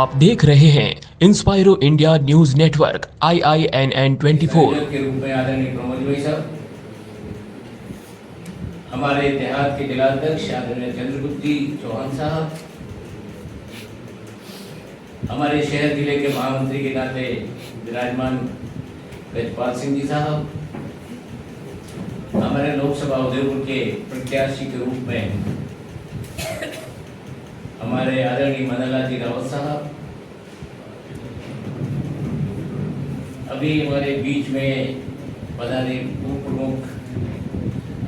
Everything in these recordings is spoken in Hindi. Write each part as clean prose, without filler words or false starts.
आप देख रहे हैं इंस्पायरो इंडिया न्यूज नेटवर्क IINN 24। के रूप में आदरणीय प्रमोद भाई साहब, हमारे इतिहास के जिलाध्यक्ष आदरणीय चंद्रगुप्ती चौहान साहब, हमारे शहर जिले के महामंत्री के नाते विराजमान ब्रजपाल सिंह जी साहब, हमारे लोकसभा उदयपुर के प्रत्याशी के रूप में हमारे आदरणीय मनोहर जी रावत साहब, अभी हमारे बीच में पधारे उप प्रमुख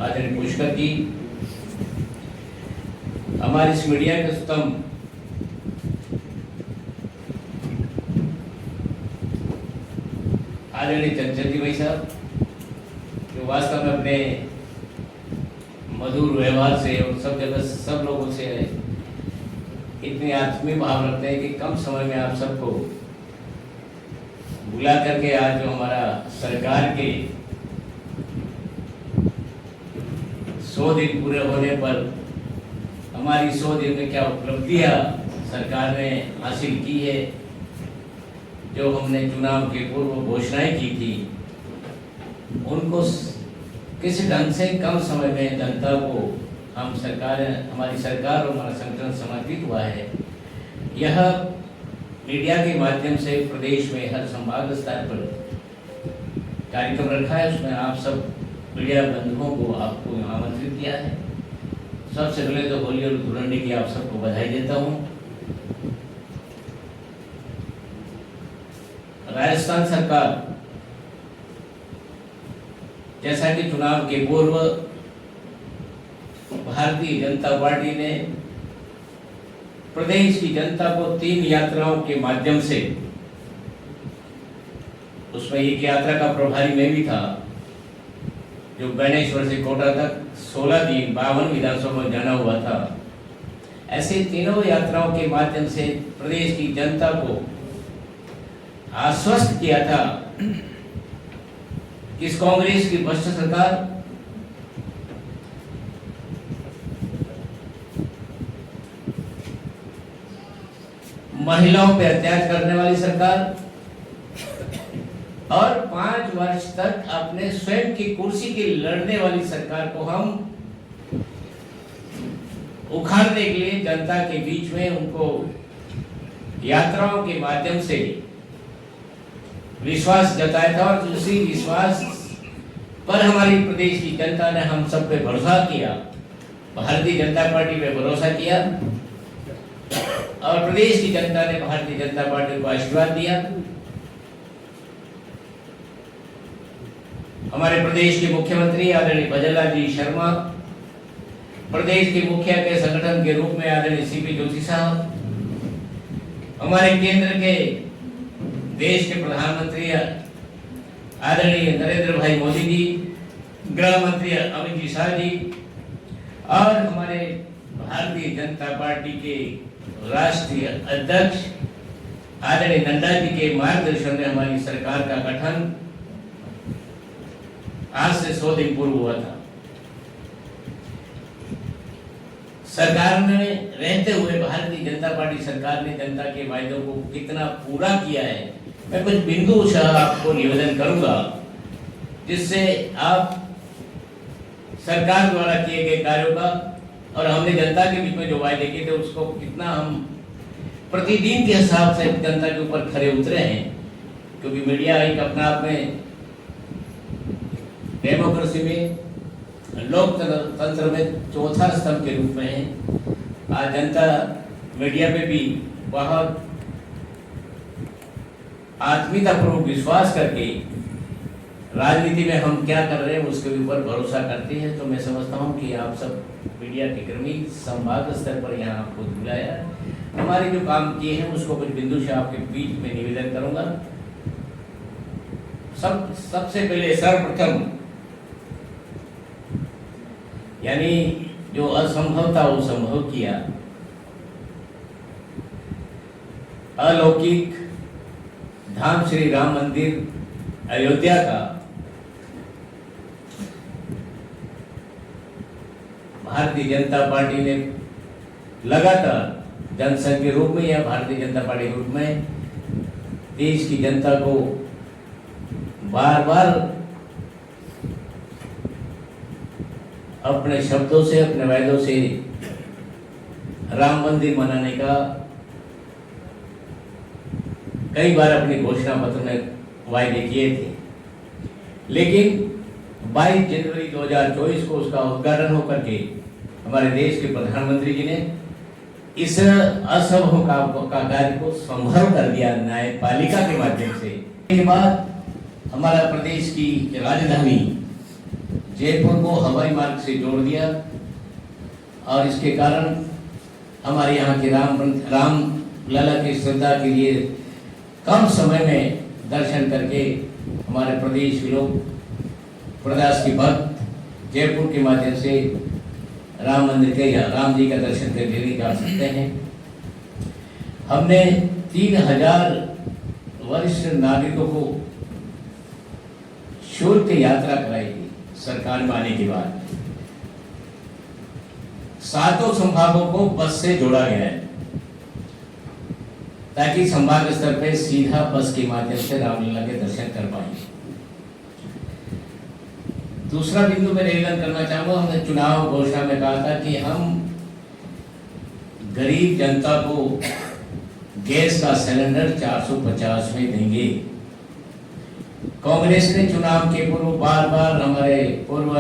आदरणीय पुष्कर जी, हमारे इस मीडिया के स्तंभ आदरणीय चंचल जी भाई साहब, जो वास्तव में अपने मधुर व्यवहार से और सब जगह सब लोगों से इतने आत्मीय भाव रखते हैं कि कम समय में आप सबको बुला करके आज जो हमारा सरकार के 100 दिन पूरे होने पर हमारी 100 दिन में क्या उपलब्धियां सरकार ने हासिल की है, जो हमने चुनाव के पूर्व घोषणाएं की थी, उनको किस ढंग से कम समय में जनता को हमारी सरकार और हमारा संगठन समर्पित हुआ है। यह मीडिया के माध्यम से प्रदेश में हर संभाग स्तर पर कार्यक्रम रखा है, उसमें आप सब मीडिया बंधुओं को आपको आमंत्रित किया है। सबसे पहले तो होली और धुरंडी की आप सबको बधाई देता हूँ। राजस्थान सरकार जैसा कि चुनाव के पूर्व भारतीय जनता पार्टी ने प्रदेश की जनता को 3 यात्राओं के माध्यम से, उसमें एक यात्रा का प्रभारी मैं भी था, जो बैनेश्वर से कोटा तक 16 दिन 52 विधानसभा में जाना हुआ था। ऐसे तीनों यात्राओं के माध्यम से प्रदेश की जनता को आश्वस्त किया था कि इस कांग्रेस की भ्रष्ट सरकार महिलाओं पर अत्याचार करने वाली सरकार और 5 वर्ष तक अपने स्वयं की कुर्सी की लड़ने वाली सरकार को हम उखाड़ने के लिए जनता के बीच में उनको यात्राओं के माध्यम से विश्वास जताया था, और उसी विश्वास पर हमारी प्रदेश की जनता ने हम सब पे भरोसा किया, भारतीय जनता पार्टी पे भरोसा किया, और प्रदेश की जनता ने भारतीय जनता पार्टी को आशीर्वाद दिया। हमारे प्रदेश के मुख्यमंत्री आदरणीय भजनलाल जी शर्मा, प्रदेश के मुखिया के संगठन के रूप में आदरणीय CP जोशी साहब, हमारे केंद्र के देश के प्रधानमंत्री आदरणीय नरेंद्र भाई मोदी जी, गृह मंत्री अमित जी शाह जी, और हमारे भारतीय जनता पार्टी के राष्ट्रीय अध्यक्ष आदरणीय नड्डा जी के मार्गदर्शन में हमारी सरकार का गठन आज से 100 दिन पूर्व हुआ था। सरकार ने रहते हुए भारतीय जनता पार्टी सरकार ने जनता के वायदों को कितना पूरा किया है, मैं कुछ बिंदु आपको निवेदन करूंगा, जिससे आप सरकार द्वारा किए गए कार्यों का और हमने जनता के बीच में जो वायदे किए थे उसको कितना हम प्रतिदिन के हिसाब से जनता के ऊपर खरे उतरे हैं। क्योंकि मीडिया एक अपना आप में डेमोक्रेसी में, लोकतंत्र में चौथा स्तंभ के रूप में है। आज जनता मीडिया पे भी बहुत आत्मीयतापूर्वक विश्वास करके राजनीति में हम क्या कर रहे हैं उसके ऊपर भरोसा करते हैं। तो मैं समझता हूं कि आप सब मीडिया के कर्मी संभाग स्तर पर यहाँ आपको बुलाया, हमारे जो काम किए हैं उसको कुछ बिंदु से आपके बीच में निवेदन करूंगा। सबसे पहले सर्वप्रथम, यानी जो असंभव था वो संभव किया, अलौकिक धाम श्री राम मंदिर अयोध्या का भारतीय जनता पार्टी ने लगातार जनसंघ के रूप में या भारतीय जनता पार्टी के रूप में देश की जनता को बार बार अपने शब्दों से, अपने वायदों से राम मंदिर बनाने का कई बार अपने घोषणा पत्र में वायदे किए थे, लेकिन 22 जनवरी 2024 को उसका उद्घाटन होकर के हमारे देश के प्रधानमंत्री जी ने इस असंभव का कार्य को संभव कर दिया न्यायपालिका के माध्यम से। इसके बाद हमारा प्रदेश की राजधानी जयपुर को हवाई मार्ग से जोड़ दिया और इसके कारण हमारे यहाँ के राम लला की श्रद्धा के लिए कम समय में दर्शन करके हमारे प्रदेश के लोग, प्रदेश के भक्त जयपुर के माध्यम से राम मंदिर के या राम जी का दर्शन करने जा सकते हैं। हमने 3000 वरिष्ठ नागरिकों को शुल्क यात्रा कराई थी सरकार में आने के बाद। 7 संभागों को बस से जोड़ा गया है ताकि संभाग स्तर पे सीधा बस के माध्यम से रामलला के दर्शन कर पाए। दूसरा बिंदु मैं निवेदन करना चाहूंगा, हमने चुनाव घोषणा में कहा था कि हम गरीब जनता को गैस का सिलेंडर 450 में देंगे। कांग्रेस ने चुनाव के पूर्व बार बार हमारे पूर्व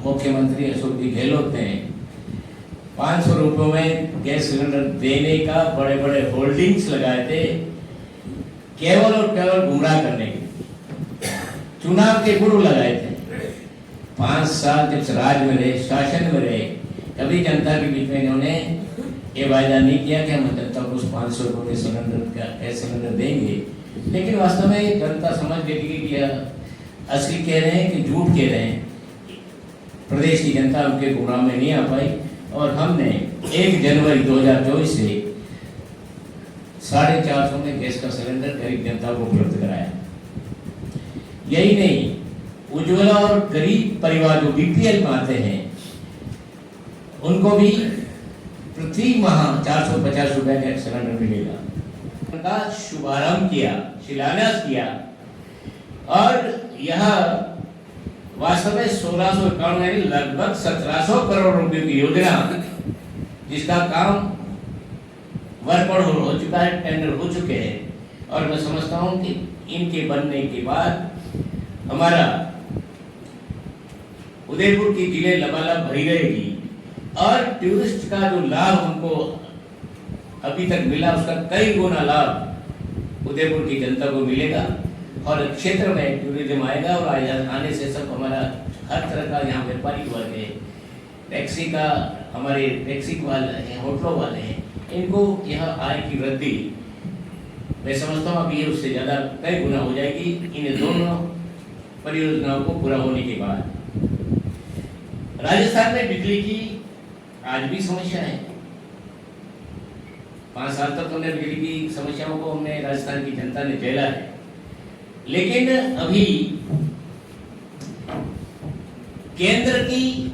मुख्यमंत्री अशोक जी गहलोत ने 500 रुपयों में गैस सिलेंडर देने का बड़े बड़े होल्डिंग्स लगाए थे, केवल और केवल गुमराह करने के। चुनाव के पूर्व लगाए थे। 5 साल जब राज में रहे, शासन में रहे, कभी जनता के बीच में इन्होंने ये वायदा नहीं किया कि हम जनता को उस 500 रुपये के सिलेंडर का गैस सिलेंडर देंगे, लेकिन वास्तव में जनता समझ गई कि असली कह रहे हैं कि झूठ कह रहे हैं। प्रदेश की जनता उनके गुमराह में नहीं आ पाई और हमने 1 जनवरी 2024 से 450 में गैस का सिलेंडर गरीब जनता को उपलब्ध कराया। यही नहीं, उज्ज्वला और गरीब परिवार जो बीपीएल में आते हैं उनको भी प्रति माह 450 रुपए का सिलेंडर मिलेगा। उनका शुभारंभ किया, शिलान्यास किया और यह वास्तव में 1691 यानी लगभग 1700 करोड़ रुपए की योजना, जिसका काम वर्कआउट हो चुका है, टेंडर हो चुके हैं और मैं समझता हूं कि इनके बनने के बाद हमारा उदयपुर की जिले लबालब भरी रहेगी और टूरिस्ट का जो लाभ हमको अभी तक मिला उसका कई गुना लाभ उदयपुर की जनता को मिलेगा और क्षेत्र में टूरिज्म आएगा और आने से सब हमारा हर तरह का यहाँ व्यापारिक वर्ग है, टैक्सी का, हमारे टैक्सी वाले हैं, होटलों वाले हैं, इनको यहाँ आय की वृद्धि मैं समझता हूँ अभी उससे ज़्यादा कई गुना हो जाएगी इन दोनों परियोजनाओं को पूरा होने के बाद। राजस्थान में बिजली की आज भी समस्या है। 5 साल तक हमने बिजली की समस्याओं को हमने राजस्थान की जनता ने झेला है, लेकिन अभी केंद्र की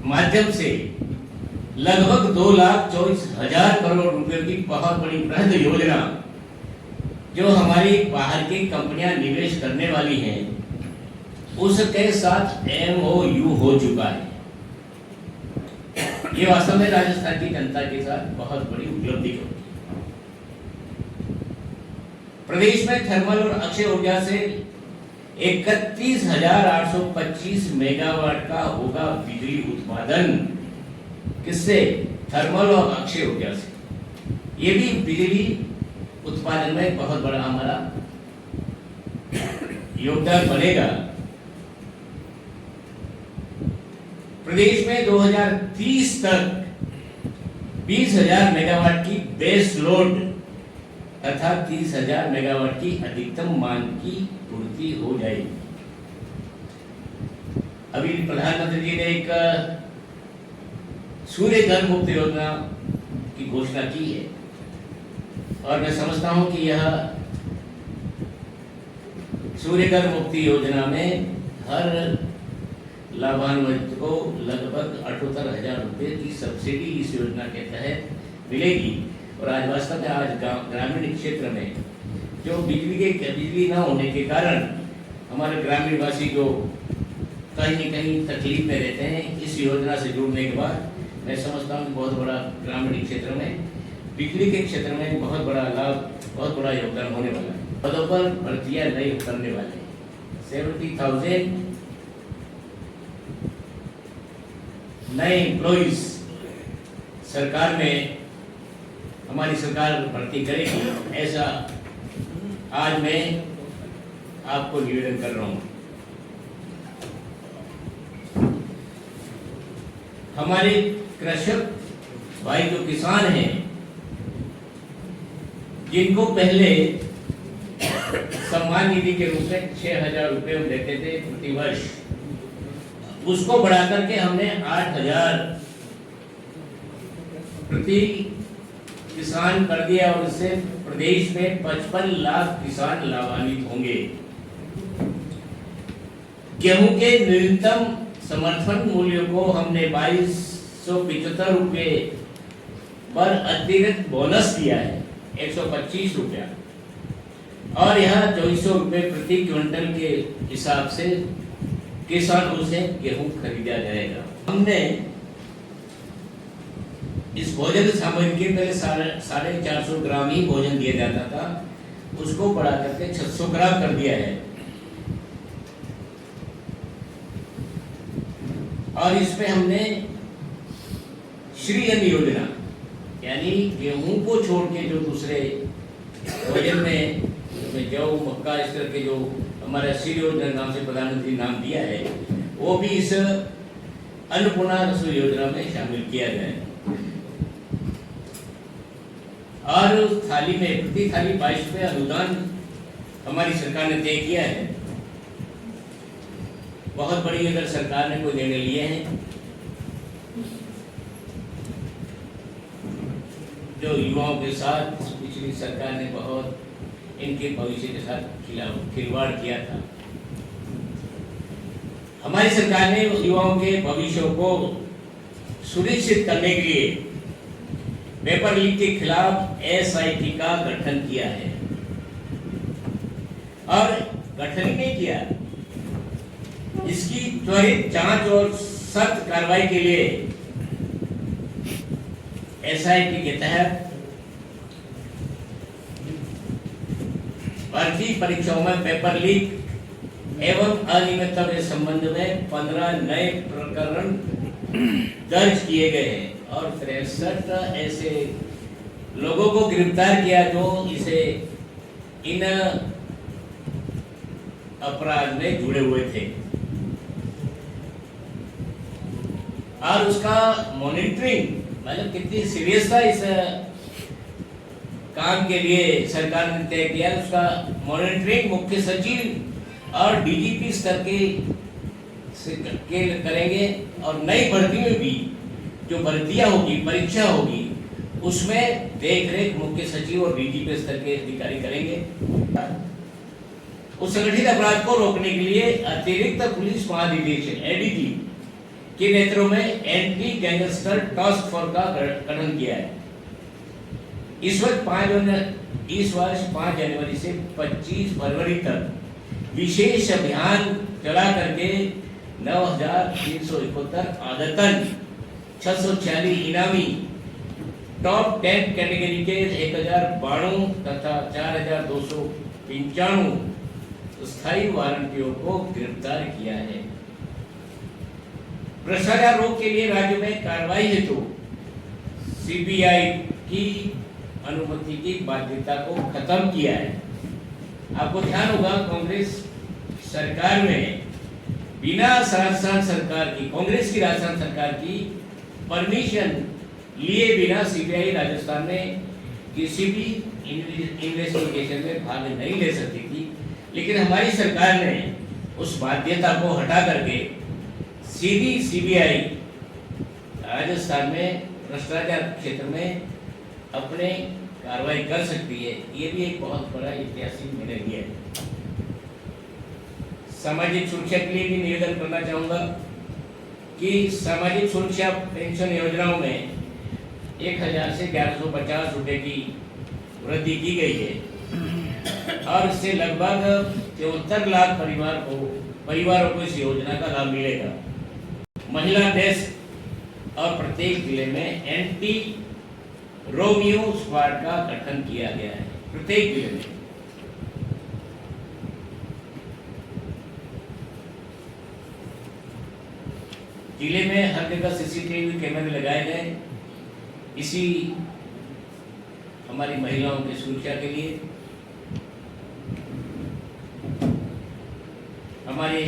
माध्यम से लगभग 2,24,000 करोड़ रुपए की बहुत बड़ी बृहद योजना जो हमारी बाहर की कंपनियां निवेश करने वाली हैं उसके साथ MOU हो चुका है। ये वास्तव में राजस्थान की जनता के साथ बहुत बड़ी उपलब्धि होगी। प्रदेश में थर्मल और अक्षय ऊर्जा से 31,825 मेगावाट का होगा बिजली उत्पादन। किससे? थर्मल और अक्षय ऊर्जा से। ये भी बिजली उत्पादन में बहुत बड़ा हमारा योगदान बनेगा। प्रदेश में 2030 तक 20,000 मेगावाट की बेस लोड अर्थात 30,000 मेगावाट की अधिकतम मांग की पूर्ति हो जाएगी। अभी प्रधानमंत्री जी ने एक सूर्य घर मुक्त योजना की घोषणा की है और मैं समझता हूं कि यह सूर्य घर मुक्ति योजना में हर लाभान्वित को लगभग 78,000 रुपए की सब्सिडी इस योजना के तहत मिलेगी। और आज वास्तव में आज ग्रामीण क्षेत्र में जो बिजली ना होने के कारण हमारे ग्रामीण वासी जो कहीं न कहीं तकलीफ में रहते हैं, इस योजना से जुड़ने के बाद मैं समझता हूँ बहुत बड़ा ग्रामीण क्षेत्र में बिजली के क्षेत्र में बहुत बड़ा लाभ, बहुत बड़ा योगदान होने वाला है। पदों पर भर्तियाँ नई करने वाले 70,000 नए एम्प्लॉइज सरकार में हमारी सरकार भर्ती करेगी, ऐसा आज मैं आपको निवेदन कर रहा हूँ। हमारे कृषक भाई जो किसान हैं, जिनको पहले सम्मान निधि के रूप में 6,000 रुपये देते थे प्रति वर्ष, उसको बढ़ा करके हमने 8,000 प्रति किसान कर दिया और इससे प्रदेश में 55 लाख किसान लाभान्वित होंगे। गेहूं के न्यूनतम समर्थन मूल्य को हमने 2275 रुपये पर अतिरिक्त बोनस दिया है, 125 रुपया, और यहाँ 2400 रुपये प्रति क्विंटल के हिसाब से किसानों से गेहूं खरीदा जाएगा। हमने इस भोजन सामग्री के पहले 450 ग्राम ही भोजन दिया जाता था, उसको बढ़ा करके 600 ग्राम कर दिया है। और इसमें हमने श्री अन्न योजना, यानी गेहूं को छोड़ के जो दूसरे भोजन में जौ मक्का इस तरह के जो हमारा श्री योजना नाम से प्रधानमंत्री नाम दिया है, वो भी इस अन्नपूर्णा रसोई योजना में शामिल किया जाए। और थाली में प्रति थाली 22 रुपये अनुदान हमारी सरकार ने तय किया है। बहुत बड़ी अगर सरकार ने कोई निर्णय लिए हैं जो युवाओं के साथ पिछली सरकार ने बहुत इनके भविष्य के साथ खिलवाड़ किया था। हमारी सरकार ने युवाओं के भविष्य को सुनिश्चित करने के लिए पेपर लीक के खिलाफ SIT का गठन किया है, और गठन ही नहीं किया, इसकी त्वरित जांच और सख्त कार्रवाई के लिए SIT के तहत भर्ती परीक्षाओं में पेपर लीक एवं अनियमितता के संबंध में 15 नए प्रकरण दर्ज किए गए हैं और 63 ऐसे लोगों को गिरफ्तार किया जो इसे इन अपराध में जुड़े हुए थे। और उसका मॉनिटरिंग, मतलब कितनी सीरियस था इस काम के लिए सरकार ने तय किया, उसका मॉनिटरिंग मुख्य सचिव और DGP स्तर के करेंगे। और नई भर्ती में भी जो भर्तियां होगी, परीक्षा होगी, उसमें देखरेख मुख्य सचिव और DGP स्तर के अधिकारी करेंगे। उस संगठित अपराध को रोकने के लिए अतिरिक्त पुलिस महानिदेशक ADG के नेतृत्व में एंटी गैंगस्टर टास्क फोर्स का गठन किया है। इस वर्ष 5 जनवरी से 25 फरवरी तक विशेष अभियान चला करके 9,371 आदतन 646 इनामी टॉप 10 कैटेगरी के 1,092 तथा 4,295 स्थायी वारंटियों को गिरफ्तार किया है। भ्रष्टाचार रोक के लिए राज्य में कार्रवाई हेतु CBI की अनुमति की बाध्यता को खत्म किया है। आपको ध्यान होगा, कांग्रेस सरकार में बिना राजस्थान सरकार की, कांग्रेस की राजस्थान सरकार की परमिशन लिए बिना CBI राजस्थान में किसी भी इन्वेस्टिगेशन में भाग नहीं ले सकती थी। लेकिन हमारी सरकार ने उस बाध्यता को हटा करके सीधी CBI राजस्थान में भ्रष्टाचार क्षेत्र में अपने कार्रवाई कर सकती है। ये भी एक बहुत बड़ा ऐतिहासिक निर्णय लिया है। सामाजिक सुरक्षा के लिए भी निवेदन करना चाहूंगा कि सामाजिक सुरक्षा पेंशन योजनाओं में 1000 से 1150 रुपए की वृद्धि की गई है और इससे लगभग 73 लाख परिवारों को इस योजना का लाभ मिलेगा। महिला डेस्क और प्रत्येक जिले में एंटी रोमियो स्क्वाड का गठन किया गया है। प्रत्येक जिले में हर जगह सीसीटीवी कैमरे लगाए गए, इसी हमारी महिलाओं की सुरक्षा के लिए, हमारे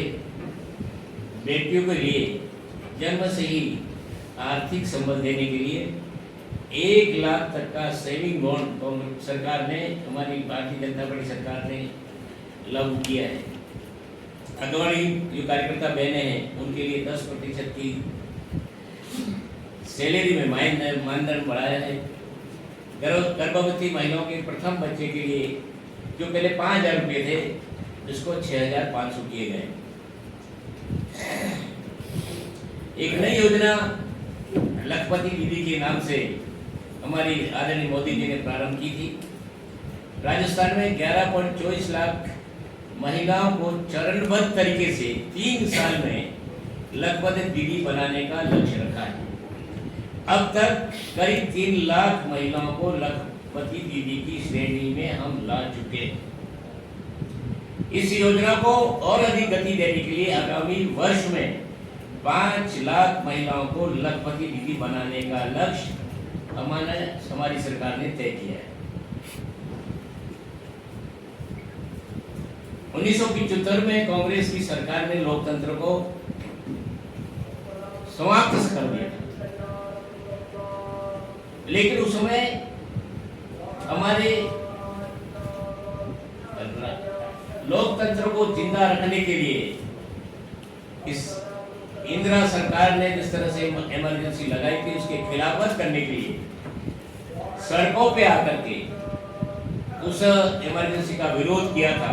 बेटियों के लिए जन्म से ही आर्थिक संबल देने के लिए 1 लाख तक का सेविंग बॉन्ड सरकार ने, हमारी भारतीय जनता पार्टी सरकार ने लागू किया है। अंगनवाड़ी जो कार्यकर्ता बहनें हैं उनके लिए 10% की सैलरी में मानदंड बढ़ाया है। गर्भवती महिलाओं के प्रथम बच्चे के लिए जो पहले 5000 रुपये थे उसको 6500 किए गए। एक नई योजना लखपति दीदी के नाम से हमारी आदरणीय मोदी जी ने प्रारंभ की थी। राजस्थान में 11.24 लाख महिलाओं को चरणबद्ध तरीके से 3 साल में लखपति दीदी बनाने का लक्ष्य रखा है। अब तक करीब 3 लाख महिलाओं को लखपति दीदी की श्रेणी में हम ला चुके हैं। इस योजना को और अधिक गति देने के लिए आगामी वर्ष में 5 लाख महिलाओं को लखपति दीदी बनाने का लक्ष्य हमारी सरकार ने तय किया है। 1975 में कांग्रेस की सरकार ने लोकतंत्र को समाप्त कर दिया, लेकिन उस समय हमारे लोकतंत्र को जिंदा रखने के लिए इस इंदिरा सरकार ने जिस तरह से इमरजेंसी लगाई थी, उसके खिलाफत करने के लिए सड़कों पे आकर के उस इमरजेंसी का विरोध किया था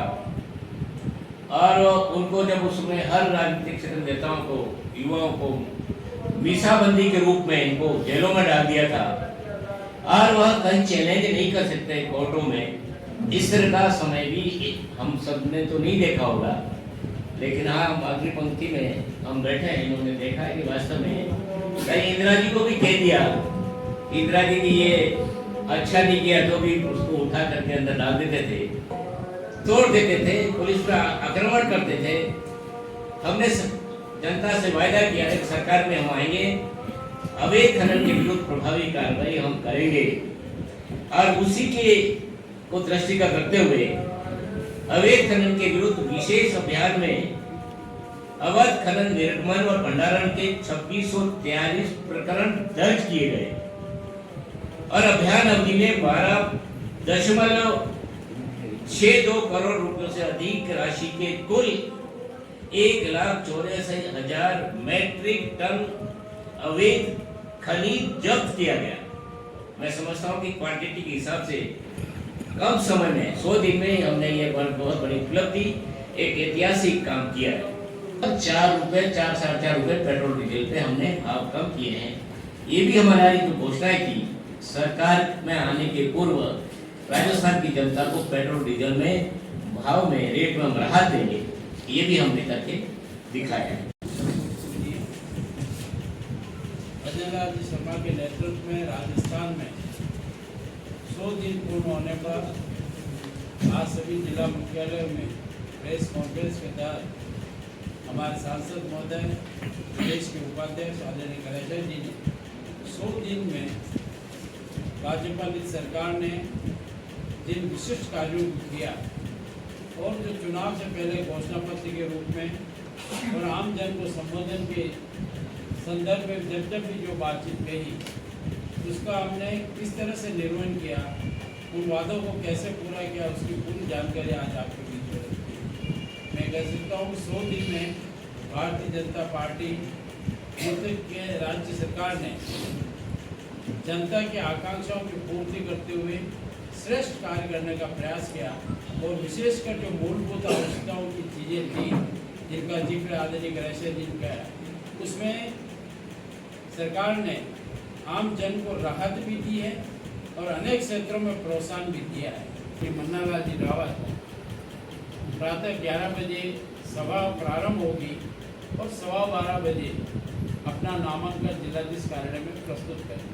और उनको जब उसमें हर राजनीतिक क्षेत्र नेताओं को, युवाओं को मीसाबंदी के रूप में इनको जेलों में डाल दिया था और वह कहीं चैलेंज नहीं कर सकते कोर्टों में। इस तरह का समय भी हम सब ने तो नहीं देखा होगा, लेकिन हाँ अगली पंक्ति में हम बैठे हैं, इन्होंने देखा है कि वास्तव में कहीं इंदिरा जी को भी कह दिया, इंदिरा जी ने ये अच्छा नहीं किया तो भी उसको उठा करके अंदर डाल देते थे, तोड़ देते थे, पुलिस पर आक्रमण करते थे। हमने जनता से वायदा किया है कि सरकार में हम आएंगे, अवैध खनन के विरुद्ध प्रभावी कार्रवाई हम करेंगे और उसी के को दृष्टि का करते हुए अवैध खनन के विरुद्ध विशेष अभियान में अवैध खनन, निर्गमन और भंडारण के 2643 प्रकरण दर्ज किए गए और अभियान अवधि में 12.62 करोड़ रुपयों से अधिक राशि के कुल 1,84,000 मैट्रिक टन अवैध खनिज जब्त किया गया। मैं समझता हूँ कि क्वांटिटी के हिसाब से कम समय में 100 दिन में हमने ये बहुत बड़ी उपलब्धि, एक ऐतिहासिक काम किया है। 4 रुपए 4-4.5 रुपए पेट्रोल डीजल पे हमने भाव कम किए हैं। ये भी हमारी जो घोषणाएं थी सरकार में आने के पूर्व, राजस्थान की जनता को पेट्रोल डीजल में भाव में रेट में हम राहत देंगे, ये भी हमने करके दिखाया है। जी शर्मा के नेतृत्व में राजस्थान में 100 दिन पूर्ण होने पर आज सभी जिला मुख्यालयों में प्रेस कॉन्फ्रेंस के तहत हमारे सांसद महोदय, प्रदेश के उपाध्यक्ष आदरणीय गणेश जी ने 100 दिन में भाजपा की सरकार ने जिन विशिष्ट कार्यों को किया और जो चुनाव से पहले घोषणा पत्र के रूप में और आम जन को संबोधन के संदर्भ में जब भी जो बातचीत कही उसका हमने किस तरह से निर्वहन किया, उन वादों को कैसे पूरा किया, उसकी पूरी जानकारी आज आपके बीच में रखी है। मैं कह सकता हूँ 100 दिन में भारतीय जनता पार्टी के राज्य सरकार ने जनता की आकांक्षाओं की पूर्ति करते हुए श्रेष्ठ कार्य करने का प्रयास किया और विशेषकर जो मूलभूत आवश्यकताओं की चीज़ें थी जिनका जिक्र आदरणीय गणेश जी का है, उसमें सरकार ने आम जन को राहत भी दी है और अनेक क्षेत्रों में प्रोत्साहन भी दिया है। श्री मन्नालाल जी रावत प्रातः 11 बजे सभा प्रारंभ होगी और 12:15 बजे अपना नामांकन जिलाधीश कार्यालय में प्रस्तुत करेंगे।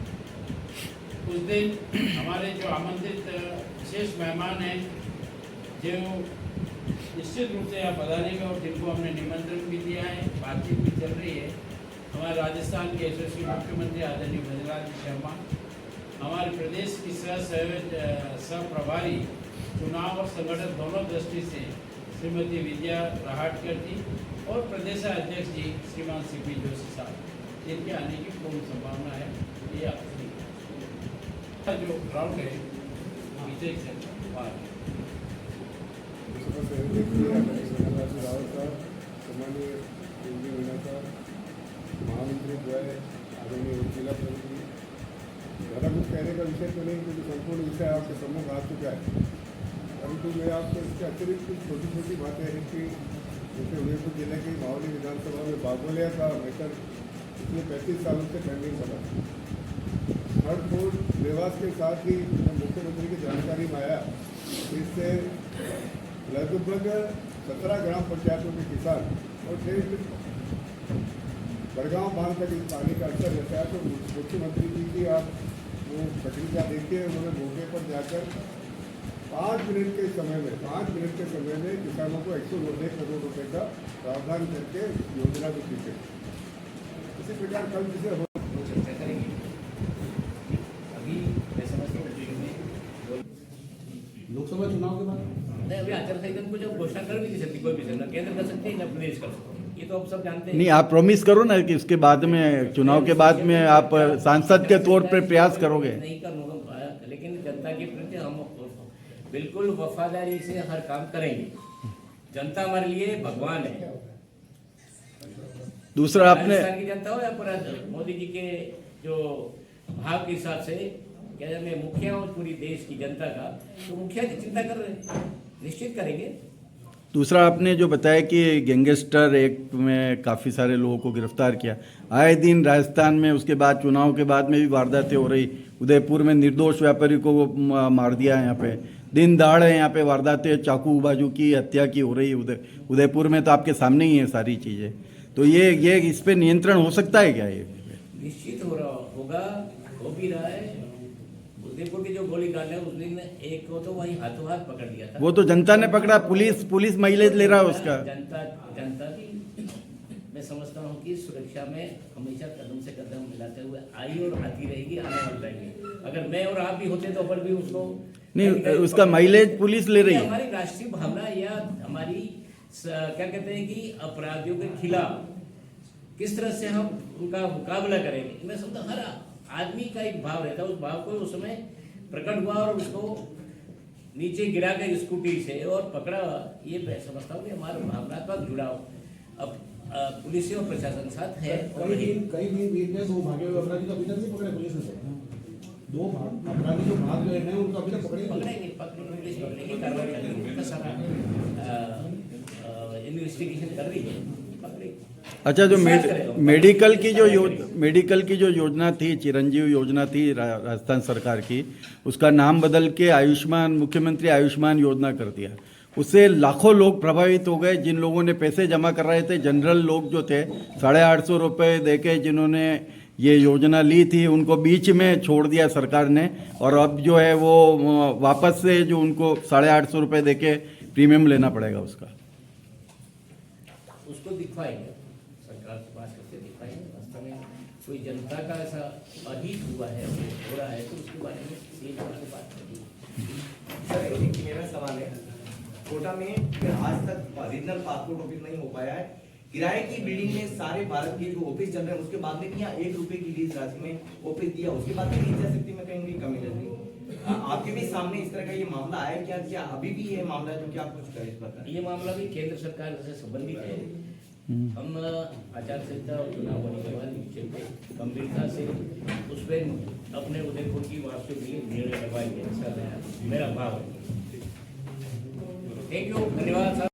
उस दिन हमारे जो आमंत्रित विशेष मेहमान हैं जो निश्चित रूप से यहाँ पधारेंगे और जिनको हमने निमंत्रण भी दिया है, बातचीत भी चल रही है। हमारे राजस्थान के यशस्वी मुख्यमंत्री आदरणीय भजनलाल जी शर्मा, हमारे प्रदेश की सह प्रभारी चुनाव और संगठन दोनों दृष्टि से श्रीमती विद्या राहटकर जी और प्रदेश अध्यक्ष जी श्रीमान सीपी जोशी साहब, जिनके आने की पूर्ण संभावना है। ये आपकी जो ग्राउंड है विजय सेंटर महामंत्री जो है आदरणीय जिला प्रमुख, ज़्यादा कुछ कहने का विषय तो नहीं क्योंकि संपूर्ण विषय आपके सम्मुख आ चुका है, परंतु मैं आपको इसके अतिरिक्त कुछ छोटी छोटी बातें हैं कि जैसे उदयपुर जिले की मावली विधानसभा में बागोलिया का मैटर पिछले 35 सालों से पेंडिंग पड़ा। हर कोर्ट निवास के साथ ही मुख्यमंत्री की जानकारी में आया, इससे लगभग 17 ग्राम पंचायतों के किसान और बड़गांव बांध तक इस पानी का अक्सर रहता है। तो मुख्यमंत्री जी की आप वो पत्रिका देखिए, उन्होंने मौके पर जाकर 5 मिनट के समय में किसानों को 190 करोड़ रुपए का प्रावधान करके योजना भी दी गई। इसी प्रकार कल जिसे हो चर्चा करेंगे। अभी मैं समझता हूँ लोकसभा चुनाव के बाद नहीं, अभी आचार संहिता को जब घोषणा कर भी नहीं सकती कोई भी सरकार, केंद्र कर सकते हैं या प्रदेश कर सकते हैं, ये तो आप सब जानते हैं। नहीं, आप प्रॉमिस करो ना कि उसके बाद में चुनाव के बाद में आप सांसद के तौर पर प्रयास करोगे। नहीं करूँगा, लेकिन जनता के प्रति हम बिल्कुल वफादारी से हर काम करेंगे। जनता हमारे लिए भगवान है। दूसरा आपने राजस्थान की जनता हो या पूरा मोदी जी के जो भाव के हिसाब से क्या मैं मुखिया हूँ पूरी देश की जनता का, तो मुखिया की चिंता कर रहे हैं, निश्चित करेंगे। दूसरा आपने जो बताया कि गैंगस्टर एक्ट में काफ़ी सारे लोगों को गिरफ्तार किया, आए दिन राजस्थान में उसके बाद चुनाव के बाद में भी वारदातें हो रही। उदयपुर में निर्दोष व्यापारी को मार दिया है, यहाँ पे दिन दहाड़े यहाँ पे वारदातें, चाकू बाजू की हत्या की हो रही उदयपुर में, तो आपके सामने ही है सारी चीज़ें। तो ये इस पे नियंत्रण हो सकता है क्या? ये निश्चित होगा, हो भी रहा है। उदयपुर की जो गोलीकांड है उस दिन एक को तो वही हाथों हाथ पकड़ लिया था, वो तो जनता ने पकड़ा, पुलिस माइलेज ले रहा है उसका। जनता भी मैं समझता हूँ कि सुरक्षा में हमेशा कदम से कदम मिलाते हुए आई और आती रहेगी, आने वाली रहेगी। अगर मैं और आप भी होते तो अपन भी उसको नहीं, उसका माइलेज पुलिस ले रही है। हमारी राष्ट्रीय भावना या हमारी क्या कहते हैं कि अपराधियों के खिलाफ किस तरह से हम उनका मुकाबला करेंगे, मैं समझता हर आदमी का एक भाव रहता है। उस भाव को उस समय प्रकट हुआ और उसको नीचे गिरा कर स्कूटी से और पकड़ा। ये मैं समझता हूँ कि हमारा भावनात्मक जुड़ाव अब पुलिस और प्रशासन साथ है। कई दिन बीत गए, 2 भागे हुए अपराधी तो अभी तक नहीं पकड़े पुलिस ने। 2 अपराधी जो भाग गए हैं उनको अभी तक पकड़ेंगे, पुलिस पकड़ेगी, कार्रवाई करेगी, उनका सारा इन्वेस्टिगेशन कर रही है, पकड़ेगी। अच्छा, जो मेडिकल की जो योजना थी, चिरंजीव योजना थी राजस्थान सरकार की, उसका नाम बदल के मुख्यमंत्री आयुष्मान योजना कर दिया। उससे लाखों लोग प्रभावित हो गए। जिन लोगों ने पैसे जमा कर रहे थे, जनरल लोग जो थे, 850 रुपये देके जिन्होंने ये योजना ली थी, उनको बीच में छोड़ दिया सरकार ने। और अब जो है वो वापस से जो उनको 850 रुपये देके प्रीमियम लेना पड़ेगा उसको दिखवाएंगे, सरकार से बात करके दिखवाएंगे। वास्तव में कोई जनता का ऐसा अहित हुआ है, हो रहा है, तो उसके बारे में सीएम से बात करेंगे। सर, एक मेरा सवाल है, कोटा में आज तक रीजनल पासपोर्ट ऑफिस नहीं हो पाया है। किराए की बिल्डिंग में सारे भारत के जो ऑफिस चल रहे हैं, उसके बाद में यहाँ 1 रुपए की लीज राशि में ऑफिस दिया, उसके बाद में इच्छाशक्ति में कहीं कमी लगी। आपके भी सामने इस तरह का ये मामला आया क्या? क्या अभी भी ये मामला जो कि आप कुछ करें इस पर? ये मामला भी केंद्र सरकार से संबंधित है। हम आचार संहिता और चुनाव होने के बाद विषय पे गंभीरता से उस पर अपने उदयपुर की वापसी के लिए निर्णय करवाएंगे, ऐसा मेरा भाव है। थैंक यू, धन्यवाद।